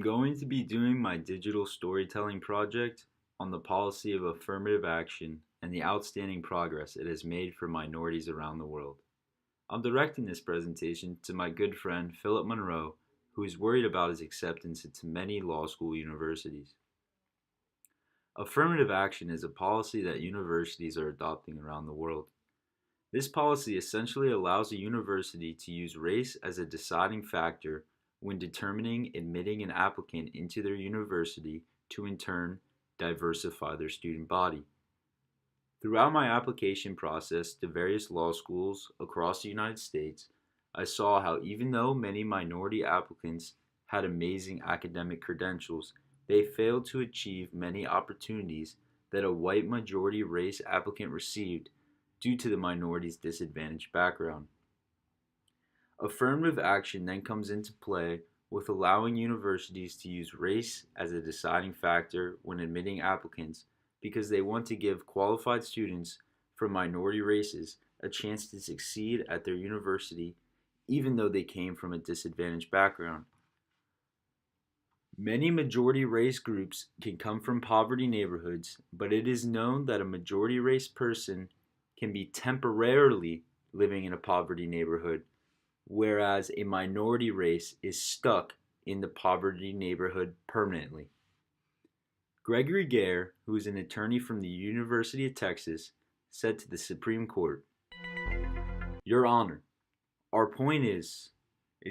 going to be doing my digital storytelling project on the policy of affirmative action and the outstanding progress it has made for minorities around the world. I'm directing this presentation to my good friend Philip Monroe, who is worried about his acceptance into many law school universities. Affirmative action is a policy that universities are adopting around the world. This policy essentially allows a university to use race as a deciding factor when determining admitting an applicant into their university to in turn diversify their student body. Throughout my application process to various law schools across the United States, I saw how even though many minority applicants had amazing academic credentials, they failed to achieve many opportunities that a white majority race applicant received due to the minority's disadvantaged background. Affirmative action then comes into play with allowing universities to use race as a deciding factor when admitting applicants because they want to give qualified students from minority races a chance to succeed at their university even though they came from a disadvantaged background. Many majority race groups can come from poverty neighborhoods, but it is known that a majority race person can be temporarily living in a poverty neighborhood, whereas a minority race is stuck in the poverty neighborhood permanently. Gregory Gare, who is an attorney from the University of Texas, said to the Supreme Court, "Your Honor, our point is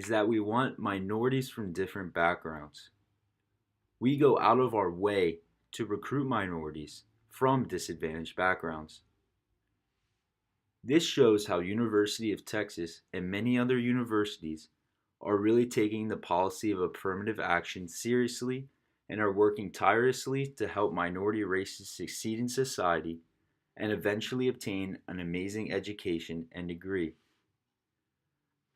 that we want minorities from different backgrounds. We go out of our way to recruit minorities from disadvantaged backgrounds. This shows how University of Texas and many other universities are really taking the policy of affirmative action seriously and are working tirelessly to help minority races succeed in society and eventually obtain an amazing education and degree."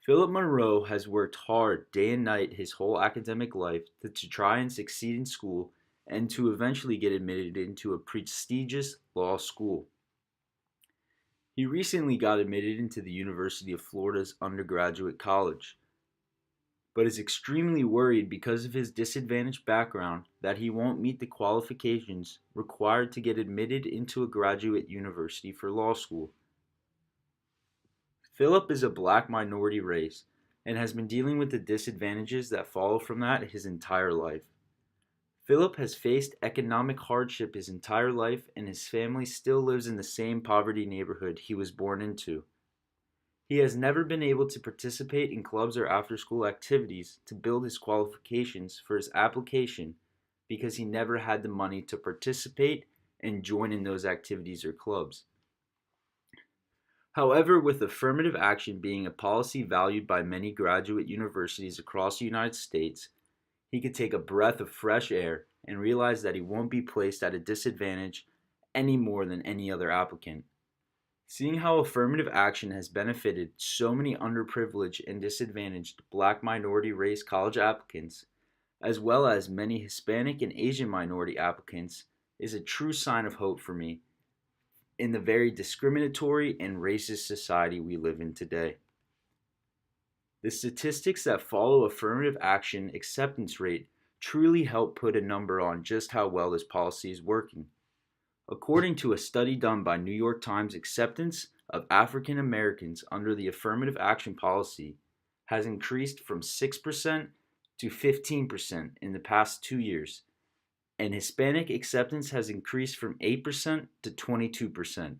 Philip Monroe has worked hard day and night his whole academic life to try and succeed in school and to eventually get admitted into a prestigious law school. He recently got admitted into the University of Florida's undergraduate college, but is extremely worried because of his disadvantaged background that he won't meet the qualifications required to get admitted into a graduate university for law school. Philip is a black minority race and has been dealing with the disadvantages that follow from that his entire life. Philip has faced economic hardship his entire life, and his family still lives in the same poverty neighborhood he was born into. He has never been able to participate in clubs or after-school activities to build his qualifications for his application because he never had the money to participate and join in those activities or clubs. However, with affirmative action being a policy valued by many graduate universities across the United States, he could take a breath of fresh air and realize that he won't be placed at a disadvantage any more than any other applicant. Seeing how affirmative action has benefited so many underprivileged and disadvantaged black minority race college applicants, as well as many Hispanic and Asian minority applicants, is a true sign of hope for me in the very discriminatory and racist society we live in today. The statistics that follow affirmative action acceptance rate truly help put a number on just how well this policy is working. According to a study done by New York Times, acceptance of African Americans under the affirmative action policy has increased from 6% to 15% in the past 2 years, and Hispanic acceptance has increased from 8% to 22%.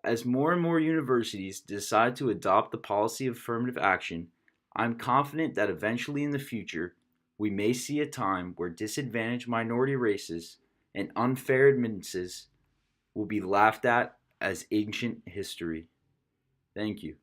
As more and more universities decide to adopt the policy of affirmative action, I'm confident that eventually in the future, we may see a time where disadvantaged minority races and unfair admittances will be laughed at as ancient history. Thank you.